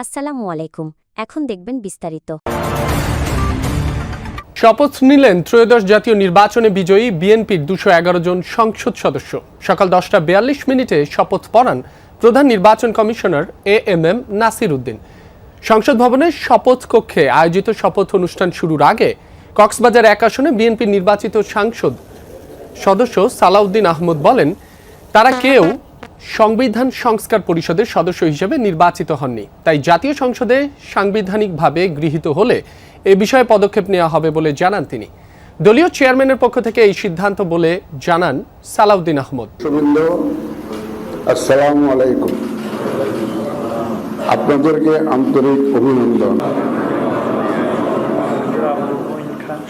আসসালামু আলাইকুম। এখন দেখবেন বিস্তারিত। শপথ নিলেন ত্রয়োদশ জাতীয় নির্বাচনে বিজয়ী বিএনপির 211 জন সংসদ সদস্য। সকাল 10:42 শপথ পড়ান প্রধান নির্বাচন কমিশনার এএমএম নাসির উদ্দিন। সংসদ ভবনের শপথ কক্ষে আয়োজিত শপথ অনুষ্ঠান শুরুর আগে কক্সবাজার 1 আসনে বিএনপির নির্বাচিত সাংসদ সদস্য সালাউদ্দিন আহমদ বলেন, তারা কেউ সংবিধান সংস্কার পরিষদের সদস্য হিসেবে নির্বাচিত হননি, তাই জাতীয় সংসদে সাংবিধানিকভাবে গৃহীত হলে এ বিষয়ে পদক্ষেপ নেওয়া হবে বলে জানান তিনি। দলীয় চেয়ারম্যানের পক্ষ থেকে এই সিদ্ধান্ত বলে জানান সালাউদ্দিন আহমদ। আসসালামু আলাইকুম, আপনাদেরকে আন্তরিক অভিনন্দন।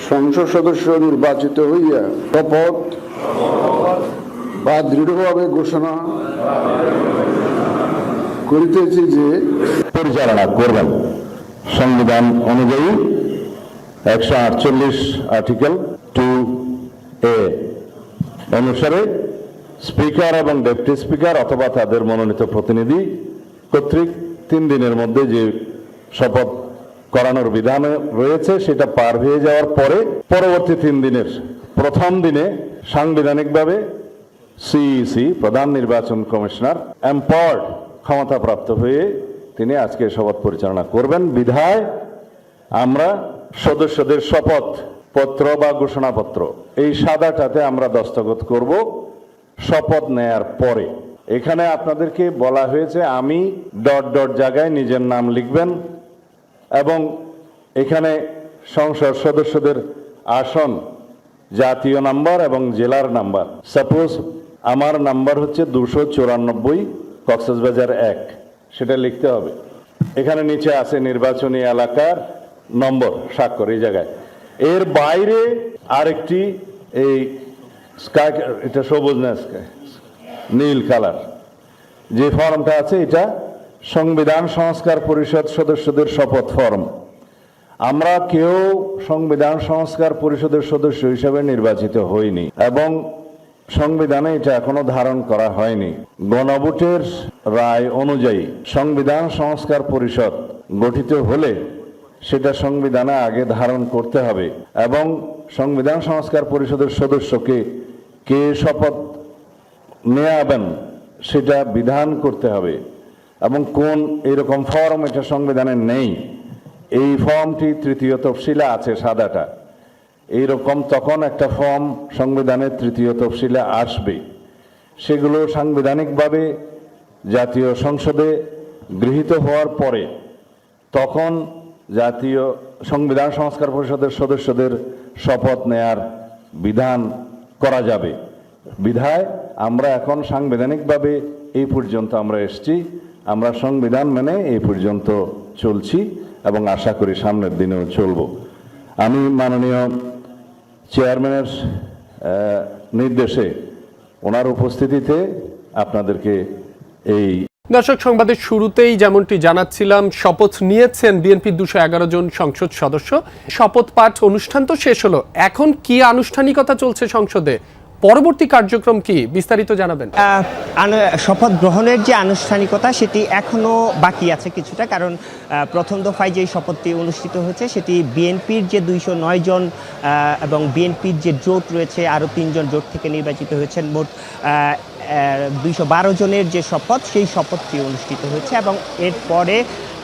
সংসদ সদস্য নির্বাচিত হইয়া শপথ বা দৃঢ়ভাবে ঘোষণা করিতেছি যে পরিচালনা করবেন সংবিধান অনুযায়ী 148 আর্টিকেল 2A অনুসারে স্পিকার এবং ডেপুটি স্পিকার অথবা তাদের মনোনীত প্রতিনিধি কর্তৃক 3 দিনের মধ্যে যে শপথ করানোর বিধান রয়েছে সেটা পার হয়ে যাওয়ার পরে পরবর্তী 3 দিনের প্রথম দিনে সাংবিধানিকভাবে সিইসি প্রধান নির্বাচন কমিশনার এম্পাওয়ার্ড ক্ষমতাপ্রাপ্ত হয়ে তিনি আজকে শপথ পরিচালনা করবেন। বিধায় আমরা সদস্যদের শপথ পত্র বা ঘোষণাপত্র এই সাদাটাতে আমরা দস্তখত করব শপথ নেয়ার পরে। এখানে আপনাদেরকে বলা হয়েছে আমি ... জায়গায় নিজের নাম লিখবেন এবং এখানে সংসদ সদস্যদের আসন, জাতীয় নাম্বার এবং জেলার নাম্বার। সাপোজ আমার নাম্বার হচ্ছে 294 কক্সবাজার 1, সেটা লিখতে হবে। এখানে নিচে আছে নির্বাচনী এলাকার নম্বর, স্বাক্ষর এই জায়গায়। এর বাইরে আরেকটি এই স্কাই, এটা সবুজ না স্কাই, নীল কালার যে ফর্মটা আছে এটা সংবিধান সংস্কার পরিষদ সদস্যদের শপথ ফর্ম। আমরা কেউ সংবিধান সংস্কার পরিষদের সদস্য হিসেবে নির্বাচিত হইনি এবং সংবিধানে এটা এখনো ধারণ করা হয়নি। গণভোটের রায় অনুযায়ী সংবিধান সংস্কার পরিষদ গঠিত হলে সেটা সংবিধানে আগে ধারণ করতে হবে এবং সংবিধান সংস্কার পরিষদের সদস্যকে কে শপথ নেয়াবেন সেটা বিধান করতে হবে এবং কোন এরকম ফর্ম এটা সংবিধানে নেই। এই ফর্মটি 3য় তফসিলে আছে, সাদাটা এইরকম। তখন একটা ফর্ম সংবিধানের 3য় তফসিলে আসবে, সেগুলো সাংবিধানিকভাবে জাতীয় সংসদে গৃহীত হওয়ার পরে তখন জাতীয় সংবিধান সংস্কার পরিষদের সদস্যদের শপথ নেয়ার বিধান করা যাবে। বিধায় আমরা এখন সাংবিধানিকভাবে এই পর্যন্ত আমরা এসেছি, আমরা সংবিধান মেনে এই পর্যন্ত চলছি এবং আশা করি সামনের দিনেও চলব। আমি মাননীয় চেয়ারম্যানের নির্দেশে ওনার উপস্থিতিতে আপনাদেরকে এই দর্শক, সংবাদের শুরুতেই যেমনটি জানাচ্ছিলাম, শপথ নিয়েছেন বিএনপির 211 জন সংসদ সদস্য। শপথ পাঠ অনুষ্ঠান তো শেষ হলো, এখন কি আনুষ্ঠানিকতা চলছে সংসদে, পরবর্তী কার্যক্রম কি, বিস্তারিত জানাবেন। শপথ গ্রহণের যে আনুষ্ঠানিকতা সেটি এখনো বাকি আছে কিছুটা, কারণ প্রথম দফায় যে শপথটি অনুষ্ঠিত হয়েছে সেটি বিএনপির যে 209 জন এবং বিএনপির যে জোট রয়েছে আরও 3 জন জোট থেকে নির্বাচিত হয়েছেন, মোট 212 জনের যে শপথ, সেই শপথটি অনুষ্ঠিত হয়েছে এবং এরপরে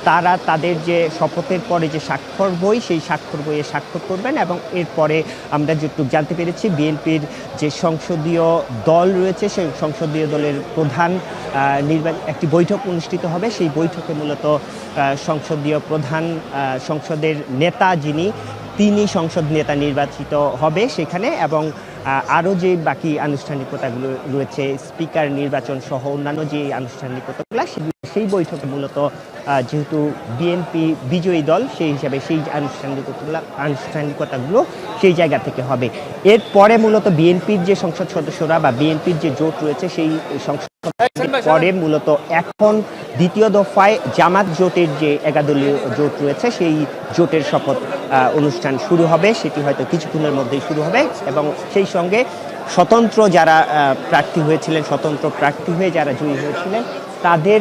তারা তাদের যে শপথের পরে যে স্বাক্ষর বই, সেই স্বাক্ষর বইয়ে স্বাক্ষর করবেন এবং এরপরে আমরা যেটুকু জানতে পেরেছি বিএনপির যে সংসদীয় দল রয়েছে সেই সংসদীয় দলের প্রধান একটি বৈঠক অনুষ্ঠিত হবে। সেই বৈঠকে মূলত সংসদীয় প্রধান, সংসদের নেতা যিনি, তিনি সংসদ নেতা নির্বাচিত হবে সেখানে এবং আরও যে বাকি আনুষ্ঠানিকতাগুলো রয়েছে, স্পিকার নির্বাচন সহ অন্যান্য যে আনুষ্ঠানিকতাগুলো, সেই বৈঠকে মূলত যেহেতু বিএনপি বিজয়ী দল সেই হিসাবে সেই আনুষ্ঠানিকতাগুলো সেই জায়গা থেকে হবে। এরপরে মূলত বিএনপির যে সংসদ সদস্যরা বা বিএনপির যে জোট রয়েছে সেই সংসদ পরে মূলত এখন দ্বিতীয় দফায় জামাত জোটের যে 11 দলীয় জোট রয়েছে সেই জোটের শপথ অনুষ্ঠান শুরু হবে। সেটি হয়তো কিছুক্ষণের মধ্যেই শুরু হবে এবং সেই সঙ্গে স্বতন্ত্র যারা প্রার্থী হয়েছিলেন, স্বতন্ত্র প্রার্থী হয়ে যারা জয়ী হয়েছিলেন তাদের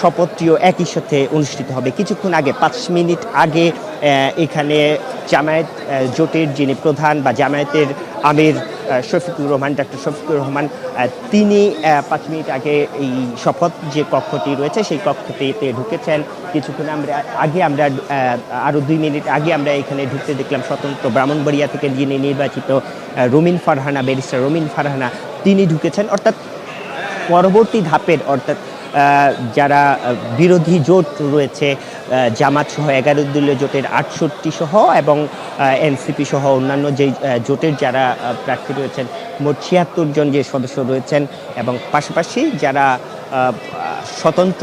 শপথটিও একই সাথে অনুষ্ঠিত হবে। কিছুক্ষণ আগে 5 মিনিট আগে এখানে জামায়াত জোটের যিনি প্রধান বা জামায়াতের আমির শফিকুর রহমান, ডক্টর শফিকুর রহমান, তিনি 5 মিনিট আগে এই শপথ যে কক্ষটি রয়েছে সেই কক্ষটিতে ঢুকেছেন। কিছুক্ষণ আগে আমরা আরও 2 মিনিট আগে আমরা এখানে ঢুকতে দেখলাম স্বতন্ত্র ব্রাহ্মণবাড়িয়া থেকে যিনি নির্বাচিত রুমিন ফারহানা, ব্যারিস্টার রুমিন ফারহানা, তিনি ঢুকেছেন। অর্থাৎ পরবর্তী ধাপের অর্থাৎ যারা বিরোধী জোট রয়েছে জামাত সহ 11 দলীয় জোটের 68 সহ এবং এনসিপি সহ অন্যান্য যে জোটের যারা প্রার্থী রয়েছেন মোট 76 জন যে সদস্য রয়েছেন এবং পাশাপাশি যারা স্বতন্ত্র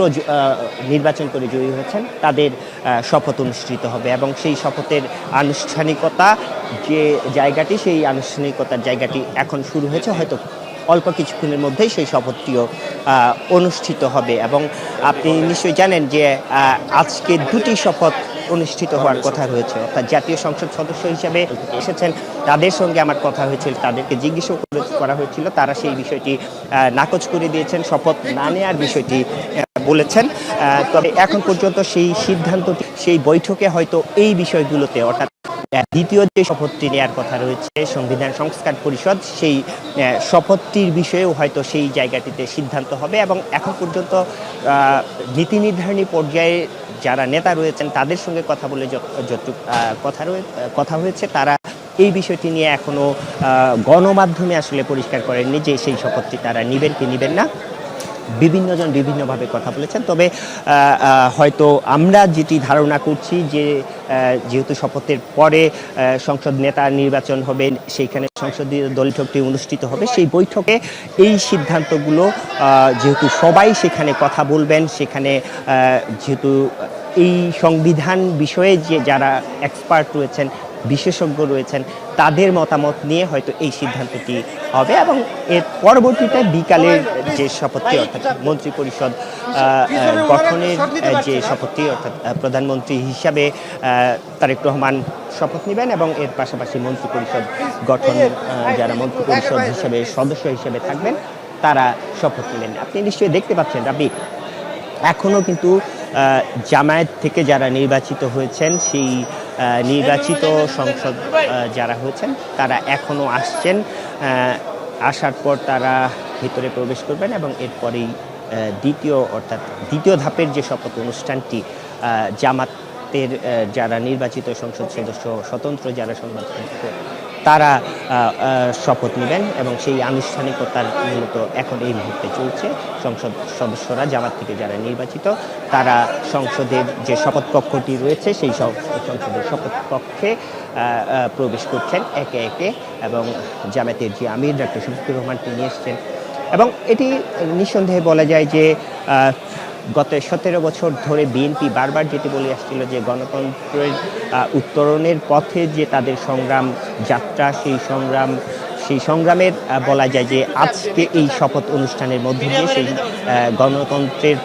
নির্বাচন করে জয়ী হয়েছেন তাদের শপথ অনুষ্ঠিত হবে এবং সেই শপথের আনুষ্ঠানিকতা যে জায়গাটি, সেই আনুষ্ঠানিকতার জায়গাটি এখন শুরু হয়েছে। হয়তো অল্প কিছুক্ষণের মধ্যেই সেই শপথটিও অনুষ্ঠিত হবে এবং আপনি নিশ্চয়ই জানেন যে আজকে 2টি শপথ অনুষ্ঠিত হওয়ার কথা রয়েছে। অর্থাৎ জাতীয় সংসদ সদস্য হিসাবে এসেছেন, তাদের সঙ্গে আমার কথা হয়েছিল, তাদেরকে জিজ্ঞেস করা হয়েছিল, তারা সেই বিষয়টি নাকচ করে দিয়েছেন, শপথ না নেওয়ার বিষয়টি বলেছেন। তবে এখন পর্যন্ত সেই সিদ্ধান্তটি, সেই বৈঠকে হয়তো এই বিষয়গুলোতে অর্থাৎ দ্বিতীয় যে শপথটি নেওয়ার কথা রয়েছে সংবিধান সংস্কার পরিষদ, সেই শপথটির বিষয়েও হয়তো সেই জায়গাটিতে সিদ্ধান্ত হবে এবং এখন পর্যন্ত নীতি নির্ধারণী পর্যায়ে যারা নেতা রয়েছেন তাদের সঙ্গে কথা বলে যতটুকু কথা হয়েছে, তারা এই বিষয়টি নিয়ে এখনো গণমাধ্যমে আসলে পরিষ্কার করেননি যে সেই শপথটি তারা নেবেন কি নেবেন না। বিভিন্নজন বিভিন্নভাবে কথা বলেছেন। তবে হয়তো আমরা যেটি ধারণা করছি যে যেহেতু শপথের পরে সংসদ নেতা নির্বাচন হবে, সেইখানে সংসদীয় বৈঠকটি অনুষ্ঠিত হবে, সেই বৈঠকে এই সিদ্ধান্তগুলো যেহেতু সবাই সেখানে কথা বলবেন, সেখানে যেহেতু এই সংবিধান বিষয়ে যে যারা এক্সপার্ট রয়েছেন, বিশেষজ্ঞ রয়েছেন, তাদের মতামত নিয়ে হয়তো এই সিদ্ধান্তটি হবে এবং এর পরবর্তীতে বিকালের যে শপথটি অর্থাৎ মন্ত্রী পরিষদ গঠনের যে শপথটি অর্থাৎ প্রধানমন্ত্রী হিসাবে তারেক রহমান শপথ নেবেন এবং এর পাশাপাশি মন্ত্রী পরিষদ গঠন যারা মন্ত্রী পরিষদ হিসাবে সদস্য হিসেবে থাকবেন তারা শপথ নেবেন। আপনি নিশ্চয়ই দেখতে পাচ্ছেন আপনি এখনও কিন্তু জামায়াত থেকে যারা নির্বাচিত হয়েছেন, সেই নির্বাচিত সংসদ যারা হয়েছেন তারা এখনও আসছেন, আসার পর তারা ভিতরে প্রবেশ করবেন এবং এরপরেই দ্বিতীয় ধাপের যে শপথ অনুষ্ঠানটি জামাতের যারা নির্বাচিত সংসদ সদস্য, স্বতন্ত্র যারা সংসদ সদস্য, তারা শপথ নেবেন এবং সেই আনুষ্ঠানিকতার মূলত এখন এই মুহূর্তে চলছে। সংসদ সদস্যরা জামাত থেকে যারা নির্বাচিত তারা সংসদের যে শপথ কক্ষটি রয়েছে সেই সংসদের শপথ কক্ষে প্রবেশ করছেন একে একে এবং জামাতের যে আমির ডক্টর শফিকুর রহমান তিনি এসছেন এবং এটি নিঃসন্দেহে বলা যায় যে গত 17 বছর ধরে বিএনপি বারবার যেটি বলে আসছিল যে গণতন্ত্রের উত্তরণের পথে যে তাদের সংগ্রাম যাত্রা, সেই সংগ্রামের বলা যায় যে আজকে এই শপথ অনুষ্ঠানের মধ্য দিয়ে সেই গণতন্ত্রের